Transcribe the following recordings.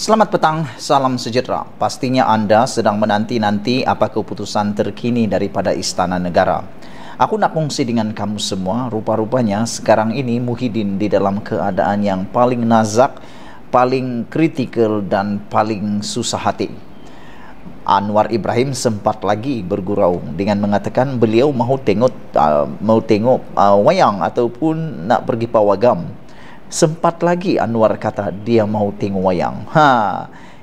Selamat petang, salam sejahtera. Pastinya Anda sedang menanti-nanti apa keputusan terkini daripada Istana Negara. Aku nak kongsi dengan kamu semua, rupa-rupanya sekarang ini Muhyiddin di dalam keadaan yang paling nazak, paling kritikal dan paling susah hati. Anwar Ibrahim sempat lagi bergurau dengan mengatakan beliau mahu tengok wayang ataupun nak pergi pawagam. Sempat lagi Anwar kata dia mau tengok wayang.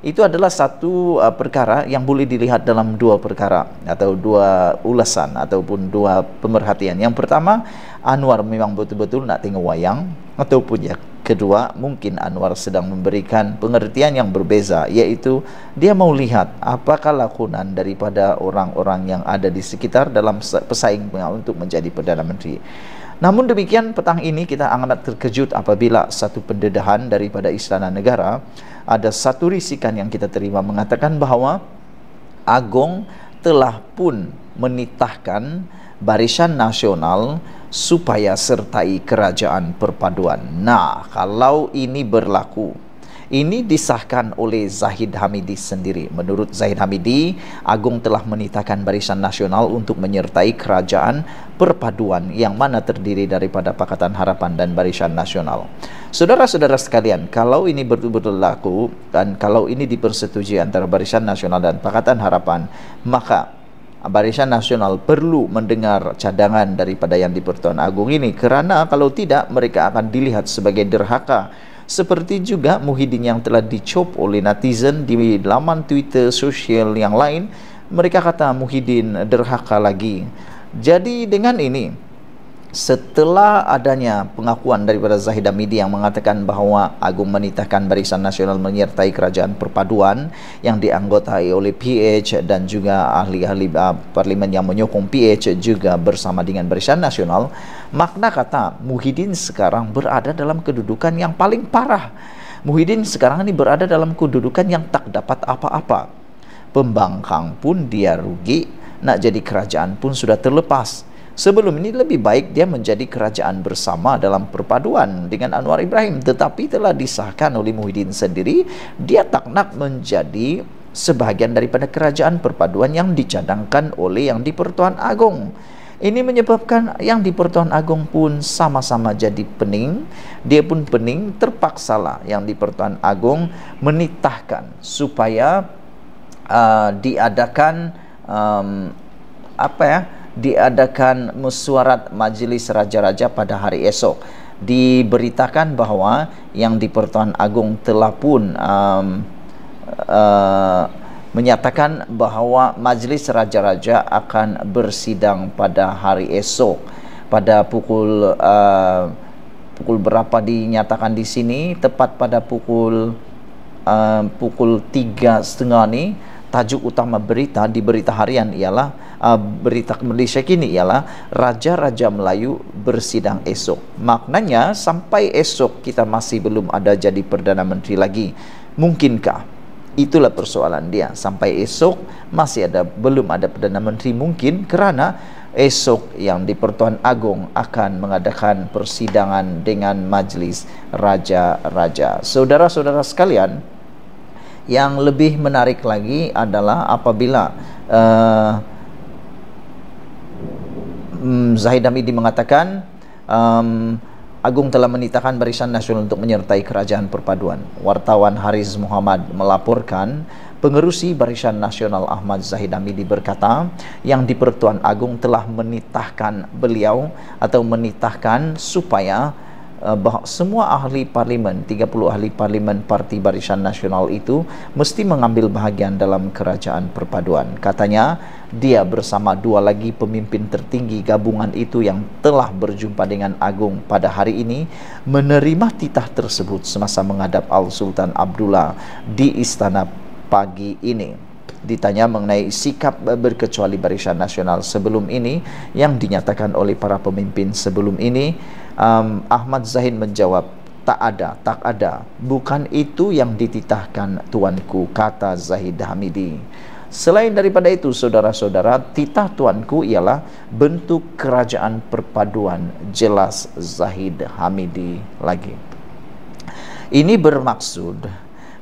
Itu adalah satu perkara yang boleh dilihat dalam dua perkara atau dua ulasan ataupun dua pemerhatian. Yang pertama, Anwar memang betul-betul nak tengok wayang, ataupun yang kedua, mungkin Anwar sedang memberikan pengertian yang berbeza, iaitu dia mau lihat apakah lakonan daripada orang-orang yang ada di sekitar dalam pesaing untuk menjadi Perdana Menteri. Namun demikian, petang ini kita amat terkejut apabila satu pendedahan daripada Istana Negara, ada satu risikan yang kita terima mengatakan bahawa Agong telah pun menitahkan Barisan Nasional supaya sertai Kerajaan Perpaduan. Nah, kalau ini berlaku, ini disahkan oleh Zahid Hamidi sendiri. Menurut Zahid Hamidi, Agong telah menitahkan Barisan Nasional untuk menyertai Kerajaan Perpaduan yang mana terdiri daripada Pakatan Harapan dan Barisan Nasional. Saudara-saudara sekalian, kalau ini betul-betul laku dan kalau ini dipersetujui antara Barisan Nasional dan Pakatan Harapan, maka Barisan Nasional perlu mendengar cadangan daripada yang di-Pertuan Agong ini, kerana kalau tidak mereka akan dilihat sebagai derhaka. Seperti juga Muhyiddin yang telah dicop oleh netizen di laman Twitter sosial yang lain, mereka kata Muhyiddin derhaka lagi. Jadi dengan ini, setelah adanya pengakuan daripada Zahid Hamidi yang mengatakan bahawa Agong menitahkan Barisan Nasional menyertai Kerajaan Perpaduan yang dianggotai oleh PH dan juga ahli-ahli parlimen yang menyokong PH juga bersama dengan Barisan Nasional, makna kata Muhyiddin sekarang berada dalam kedudukan yang paling parah. Muhyiddin sekarang ini berada dalam kedudukan yang tak dapat apa-apa. Pembangkang pun dia rugi, nak jadi kerajaan pun sudah terlepas. Sebelum ini lebih baik dia menjadi kerajaan bersama dalam perpaduan dengan Anwar Ibrahim, tetapi telah disahkan oleh Muhyiddin sendiri, dia tak nak menjadi sebahagian daripada kerajaan perpaduan yang dicadangkan oleh yang di-Pertuan Agong. Ini menyebabkan yang di-Pertuan Agong pun sama-sama jadi pening. Dia pun pening, terpaksalah yang di-Pertuan Agong menitahkan supaya diadakan diadakan mesyuarat Majlis Raja-Raja pada hari esok. Diberitakan bahawa yang di-Pertuan Agong telah pun menyatakan bahawa Majlis Raja-Raja akan bersidang pada hari esok pada pukul berapa dinyatakan di sini, tepat pada pukul 3:30 ni. Tajuk utama berita di berita harian ialah berita Malaysia kini ialah Raja-Raja Melayu bersidang esok. Maknanya sampai esok kita masih belum ada jadi Perdana Menteri lagi. Mungkinkah? Itulah persoalan dia. Sampai esok masih belum ada Perdana Menteri, mungkin kerana esok yang di-Pertuan Agong akan mengadakan persidangan dengan Majlis Raja-Raja. Saudara-saudara sekalian, yang lebih menarik lagi adalah apabila Zahid Hamidi mengatakan Agong telah menitahkan Barisan Nasional untuk menyertai Kerajaan Perpaduan. Wartawan Haris Muhammad melaporkan pengerusi Barisan Nasional Ahmad Zahid Hamidi berkata yang di-Pertuan Agong telah menitahkan beliau atau menitahkan supaya semua ahli parlimen, 30 ahli parlimen Parti Barisan Nasional itu mesti mengambil bahagian dalam Kerajaan Perpaduan. Katanya dia bersama dua lagi pemimpin tertinggi gabungan itu yang telah berjumpa dengan Agong pada hari ini menerima titah tersebut semasa menghadap Al-Sultan Abdullah di istana pagi ini. Ditanya mengenai sikap berkecuali Barisan Nasional sebelum ini yang dinyatakan oleh para pemimpin sebelum ini, Ahmad Zahid menjawab, tak ada, bukan itu yang dititahkan tuanku, kata Zahid Hamidi. Selain daripada itu, saudara-saudara, titah tuanku ialah bentuk kerajaan perpaduan, jelas Zahid Hamidi lagi. Ini bermaksud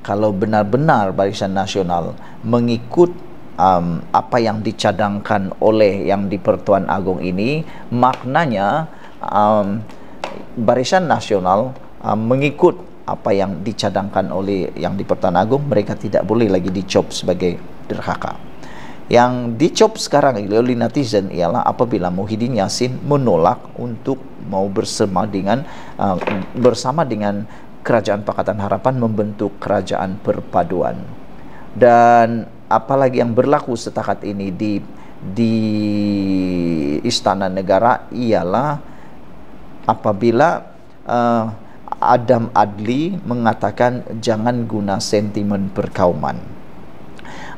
kalau benar-benar Barisan Nasional mengikut apa yang dicadangkan oleh yang di Pertuan Agong ini, maknanya Barisan Nasional mengikut apa yang dicadangkan oleh yang di Pertuan Agong, mereka tidak boleh lagi dicop sebagai derhaka. Yang dicop sekarang oleh netizen ialah apabila Muhyiddin Yassin menolak untuk mau bersama dengan Kerajaan Pakatan Harapan membentuk kerajaan perpaduan. Dan apalagi yang berlaku setakat ini di Istana Negara ialah apabila Adam Adli mengatakan jangan guna sentimen perkauman.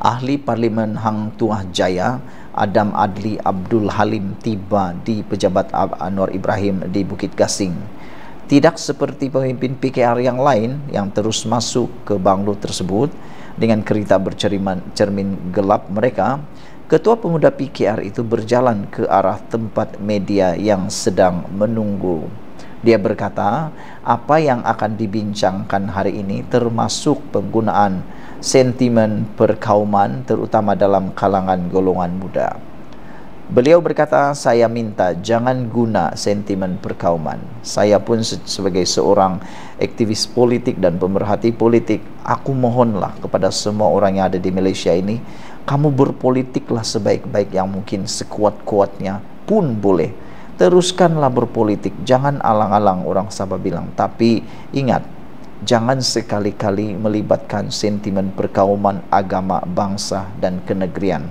Ahli Parlimen Hang Tuah Jaya Adam Adli Abdul Halim tiba di Pejabat Anwar Ibrahim di Bukit Gasing. Tidak seperti pemimpin PKR yang lain yang terus masuk ke banglo tersebut dengan kereta bercermin gelap mereka, Ketua Pemuda PKR itu berjalan ke arah tempat media yang sedang menunggu. Dia berkata, apa yang akan dibincangkan hari ini termasuk penggunaan sentimen perkauman terutama dalam kalangan golongan muda. Beliau berkata, saya minta jangan guna sentimen perkauman. Saya pun sebagai seorang aktivis politik dan pemerhati politik, aku mohonlah kepada semua orang yang ada di Malaysia ini, kamu berpolitiklah sebaik-baik yang mungkin, sekuat-kuatnya pun boleh. Teruskanlah berpolitik, jangan alang-alang orang Sabah bilang. Tapi ingat, jangan sekali-kali melibatkan sentimen perkauman, agama, bangsa dan kenegerian.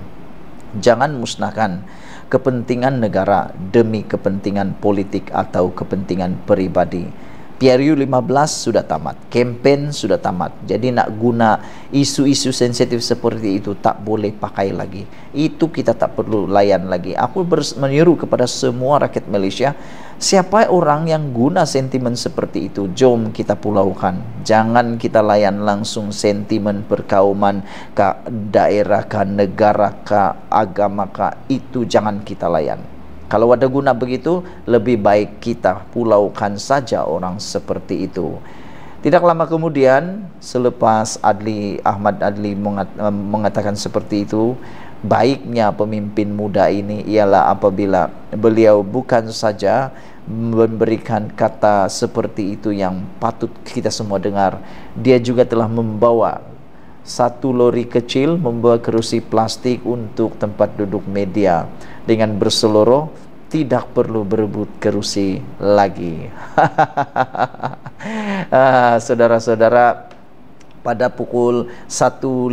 Jangan musnahkan kepentingan negara demi kepentingan politik atau kepentingan peribadi. PRU 15 sudah tamat, kempen sudah tamat. Jadi nak guna isu-isu sensitif seperti itu tak boleh pakai lagi. Itu kita tak perlu layan lagi. Aku menyeru kepada semua rakyat Malaysia, siapa orang yang guna sentimen seperti itu, jom kita pulaukan. Jangan kita layan langsung sentimen perkauman ke daerah, ke negara, ke agama, itu jangan kita layan. Kalau ada guna begitu, lebih baik kita pulaukan saja orang seperti itu. Tidak lama kemudian, selepas Ahmad Adli mengatakan seperti itu, baiknya pemimpin muda ini ialah apabila beliau bukan saja memberikan kata seperti itu yang patut kita semua dengar, dia juga telah membawa satu lori kecil, membawa kerusi plastik untuk tempat duduk media dengan berseloroh, tidak perlu berebut kerusi lagi. Saudara-saudara, pada pukul 1.50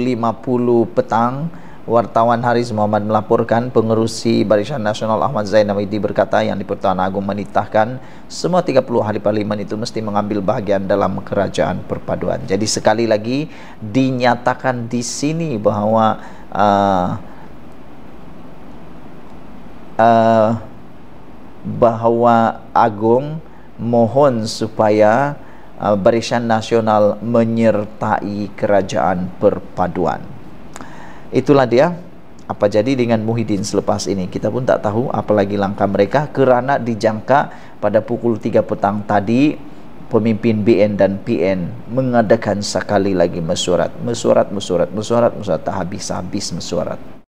petang, wartawan Haris Muhammad melaporkan pengerusi Barisan Nasional Ahmad Zainawidi berkata yang di Pertuan Agong menitahkan semua 30 ahli parlimen itu mesti mengambil bahagian dalam kerajaan perpaduan. Jadi sekali lagi dinyatakan di sini bahwa Agong mohon supaya Barisan Nasional menyertai kerajaan perpaduan. Itulah dia apa jadi dengan Muhyiddin selepas ini. Kita pun tak tahu apalagi langkah mereka, kerana dijangka pada pukul 3 petang tadi pemimpin BN dan PN mengadakan sekali lagi mesyuarat tak habis-habis mesyuarat.